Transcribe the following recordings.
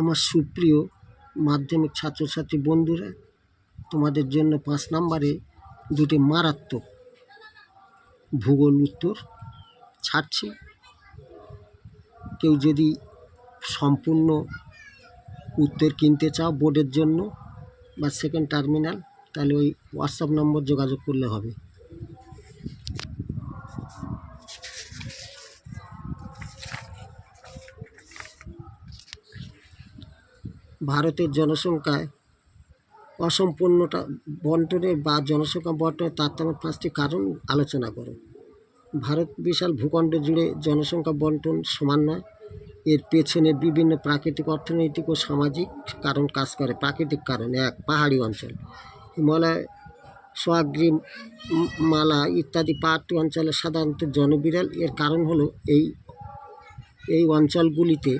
আমার সুপ্রিয় মাধ্যমিক ছাত্রছাত্রী বন্ধুরা, তোমাদের জন্য 5 নম্বরে দুটি মারাত্মক ভূগোল উত্তর ছাড়ছি। কেউ যদি সম্পূর্ণ উত্তর কিনতে চাও বোর্ডের জন্য বা সেকেন্ড টার্মিনাল, তাহলে ওই হোয়াটসঅ্যাপ নম্বর যোগাযোগ করলে হবে। ভারতের জনসংখ্যায় অসম্পূর্ণতা বন্টনের বা জনসংখ্যা বন্টনের তারতম্যের 5টি কারণ আলোচনা করো। ভারত বিশাল ভূখণ্ড জুড়ে জনসংখ্যা বন্টন সমান নয়। এর পেছনে বিভিন্ন প্রাকৃতিক, অর্থনৈতিক ও সামাজিক কারণ কাজ করে। প্রাকৃতিক কারণ: 1. পাহাড়ি অঞ্চল, হিমালয়, সোয়াগ্রি মালা ইত্যাদি পাহাড়ি অঞ্চলে সাধারণত জনবিরল। এর কারণ হলো এই অঞ্চলগুলিতে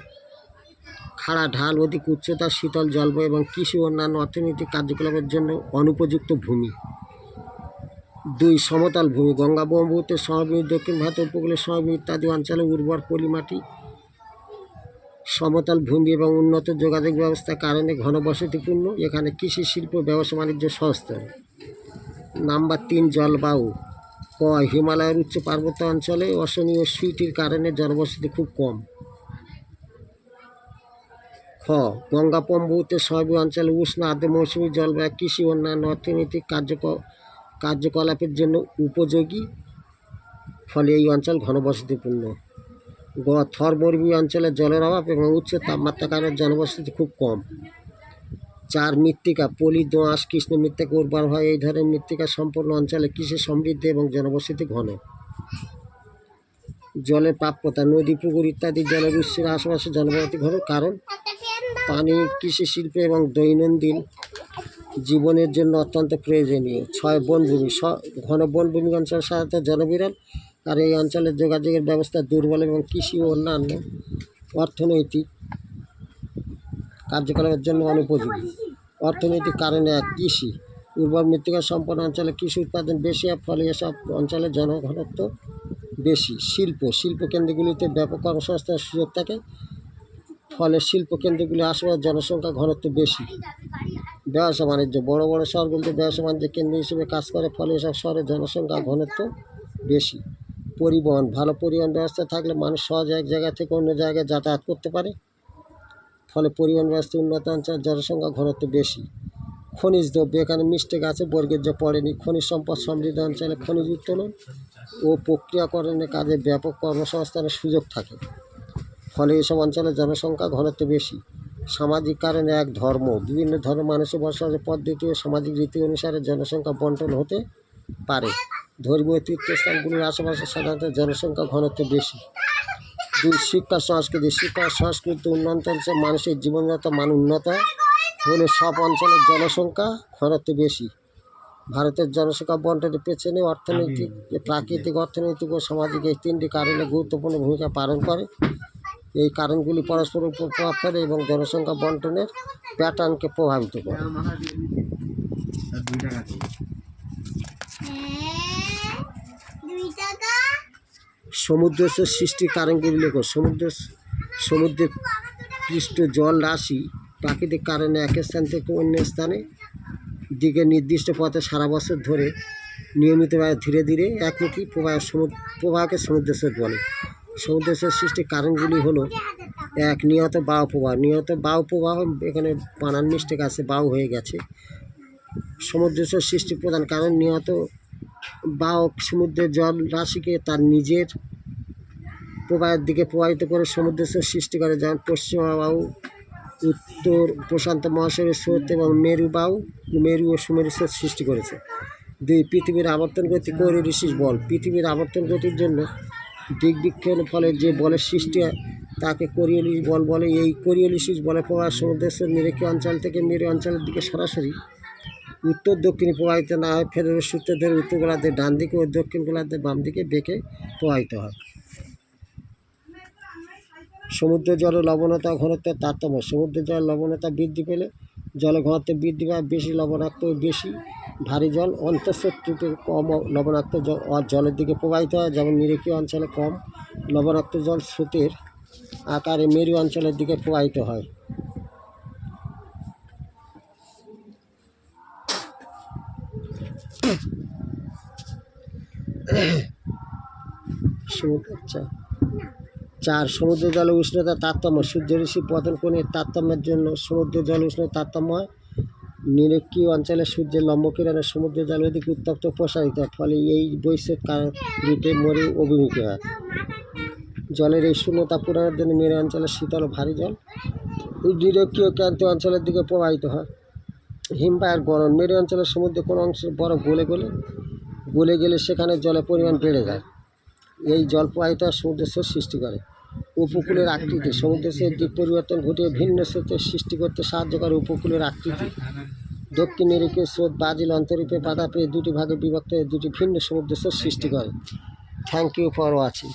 খাড়া ঢাল, অধিক উচ্চতা, শীতল জলবায়ু এবং কৃষি ও অন্যান্য অর্থনৈতিক কার্যকলাপের জন্য অনুপযুক্ত ভূমি। 2. সমতল ভূমি, গঙ্গা ব্রহ্মপুত্রের সমভূমি, দক্ষিণ ভারতের উপকূলের সমভূমি ইত্যাদি অঞ্চলে উর্বর পলিমাটি। সমতল ভূমি এবং উন্নত যোগাযোগ ব্যবস্থার কারণে ঘনবসতিপূর্ণ। এখানে কৃষি, শিল্প, ব্যবসা বাণিজ্য সহজতর। নাম্বার 3. জলবায়ু। ক. হিমালয়ের উচ্চ পার্বত্য অঞ্চলে অসহনীয় শীতের কারণে জনবসতি খুব কম। খ. গঙ্গা ব্রহ্মপুত্রের সমভূমি অঞ্চলে উষ্ণ আর্দ্র মৌসুমী জলবায়ু কৃষি ও অন্যান্য অর্থনৈতিক কার্যকলাপের জন্য উপযোগী, ফলে এই অঞ্চল ঘনবসতিপূর্ণ। গ. থর মরুভূমি অঞ্চলে জলের অভাব এবং উচ্চ তাপমাত্রার কারণে জনবসতি খুব কম। 4. মৃত্তিকা, পলি, দোআঁশ, কৃষ্ণ মৃত্তিকা উর্বর হয়। এই ধরনের মৃত্তিকা সম্পন্ন অঞ্চলে কৃষি সমৃদ্ধ এবং জনবসতি ঘন। জলের প্রাপ্যতা, নদী, পুকুর ইত্যাদি জলের উৎসের আশেপাশে জনবসতি ঘন। কারণ পানি কৃষি, শিল্প এবং দৈনন্দিন জীবনের জন্য অত্যন্ত প্রয়োজনীয়। 6. বনভূমি, ঘন বনভূমি অঞ্চল সাধারণত জনবিরল, আর এই অঞ্চলের যোগাযোগের ব্যবস্থা দুর্বল এবং কৃষি ও অন্যান্য অর্থনৈতিক কার্যকলাপের জন্য অনুপযোগী। অর্থনৈতিক কারণে: 1. কৃষি, উর্বর মৃত্তিকা সম্পন্ন অঞ্চলে কৃষি উৎপাদন বেশি, এর ফলে এসব অঞ্চলে জনঘনত্ব বেশি। শিল্প কেন্দ্রগুলিতে ব্যাপক কর্মসংস্থানের সুযোগ থাকে, ফলে শিল্প কেন্দ্রগুলির আশেপাশে জনসংখ্যা ঘনত্ব বেশি। ব্যবসা বাণিজ্য, বড় বড় শহরগুলিতে ব্যবসা বাণিজ্যের কেন্দ্র হিসেবে কাজ করে, ফলে এসব শহরে জনসংখ্যা ঘনত্ব বেশি। পরিবহন, ভালো পরিবহন ব্যবস্থা থাকলে মানুষ সহজে এক জায়গা থেকে অন্য জায়গায় যাতায়াত করতে পারে, ফলে পরিবহন ব্যবস্থা উন্নত অঞ্চলে জনসংখ্যা ঘনত্ব বেশি। খনিজ দ্রব্য, এখানে মিস্টেক আছে, বর্গের যে পড়েনি। খনিজ সম্পদ সমৃদ্ধ অঞ্চলে খনিজ উত্তোলন ও প্রক্রিয়াকরণের কাজে ব্যাপক কর্মসংস্থানের সুযোগ থাকে, ফলে এসব অঞ্চলে জনসংখ্যা ঘনত্ব বেশি। সামাজিক কারণে: 1. ধর্ম, বিভিন্ন ধর্মের মানুষের বসবাসের পদ্ধতি ও সামাজিক রীতি অনুসারে জনসংখ্যা বন্টন হতে পারে। ধর্মীয় তীর্থস্থানগুলির আশেপাশে সাধারণত জনসংখ্যা ঘনত্ব বেশি। 2. শিক্ষা সংস্কৃতি, সংস্কৃতি উন্নত অঞ্চলে মানুষের জীবনযাত্রার মান উন্নত হলে সব অঞ্চলের জনসংখ্যা ঘনত্ব বেশি। ভারতের জনসংখ্যা বন্টনের পেছনে প্রাকৃতিক, অর্থনৈতিক ও সামাজিক এই 3টি কারণে গুরুত্বপূর্ণ ভূমিকা পালন করে। এই কারণগুলি পরস্পরের উপর প্রভাব ফেলে এবং জনসংখ্যা বন্টনের প্যাটার্নকে প্রভাবিত করে। সমুদ্রস্রোত সৃষ্টির কারণগুলি লেখো। সমুদ্রের পৃষ্ঠ জল রাশি প্রাকৃতিক কারণে এক স্থান থেকে অন্য স্থানে দিকে নির্দিষ্ট পথে সারা বছর ধরে নিয়মিতভাবে ধীরে ধীরে একমুখী প্রবাহকে সমুদ্রস্রোত বলে। সমুদ্রস্রোত সৃষ্টির কারণগুলি হলো: 1. নিয়ত বায়ু প্রবাহ, এখানে বানান মিস্টেক আছে, বায়ু হয়ে গেছে। সমুদ্রস্রোত সৃষ্টির প্রধান কারণ নিয়ত বায়ু সমুদ্রের জল রাশিকে তার নিজের প্রবাহের দিকে প্রবাহিত করে সমুদ্রস্রোত সৃষ্টি করে, যেমন পশ্চিমা বায়ু, উত্তর প্রশান্ত মহাসাগরের স্রোত এবং মেরু ও সুমেরু স্রোত সৃষ্টি করেছে। 2. পৃথিবীর আবর্তন গতি, কোরিওলিস বল। পৃথিবীর আবর্তন গতির জন্য দিক বিক্ষেপণের ফলে যে বলের সৃষ্টি হয় তাকে কোরিওলিস বল বলে। এই কোরিওলিস বলের প্রবাহ সমুদ্রস্রোত নিরক্ষীয় অঞ্চল থেকে মেরু অঞ্চলের দিকে সরাসরি উত্তর দক্ষিণে প্রবাহিত না হয়, ফেডারেল সূত্র ধরে উত্তর গোলার্ধের ডান দিকে ও দক্ষিণ গোলার্ধের বাম দিকে বেঁকে প্রবাহিত হয়। সমুদ্র জলের লবণতা ও ঘনত্বের তারতম্য: সমুদ্র জলের লবণতা বৃদ্ধি পেলে জলের ঘনত্ব বৃদ্ধি পায়। বেশি লবণাক্ত ও বেশি ভারী জল অন্তঃস্রোতরূপে কম লবণাক্ত জলের দিকে প্রবাহিত হয়, যেমন নিরক্ষীয় অঞ্চলে কম লবণাক্ত জল স্রোতের আকারে মেরু অঞ্চলের দিকে প্রবাহিত হয়। চার, সমুদ্র জলে উষ্ণতার তারতম্য। সূর্যরশ্মি পতন কোণের তারতম্যের জন্য সমুদ্র জল উষ্ণতার তারতম্য হয়। নিরক্ষীয় অঞ্চলে সূর্যের লম্বকিরণে সমুদ্র জল অধিক উত্তপ্ত প্রসারিত হয়, ফলে এই বৈশ্বিক রূপে মরে অভিমুখী হয়। জলের এই শূন্যতা পূরণের জন্য মেরু অঞ্চলে শীতল ও ভারী জল নিরক্ষীয় ক্রান্তীয় অঞ্চলের দিকে প্রবাহিত হয়। হিমবাহের গড়ন। মেরু অঞ্চলের সমুদ্রের কোনো অংশে বরফ গলে গেলে সেখানে জলের পরিমাণ বেড়ে যায়। এই জল প্রবাহিত হয় সমুদ্রের স্রোত সৃষ্টি করে। উপকূলের আকৃতি। সমুদ্রের স্রোতের দিক পরিবর্তন ঘটিয়ে ভিন্ন স্রোতের সৃষ্টি করতে সাহায্য করে উপকূলের আকৃতি। দক্ষিণ নিরক্ষীয় স্রোত ব্রাজিল অন্তরীপে বাধা পেয়ে দুটি ভাগে বিভক্ত হয়ে দুটি ভিন্ন সমুদ্র স্রোত সৃষ্টি করে। Thank you for watching.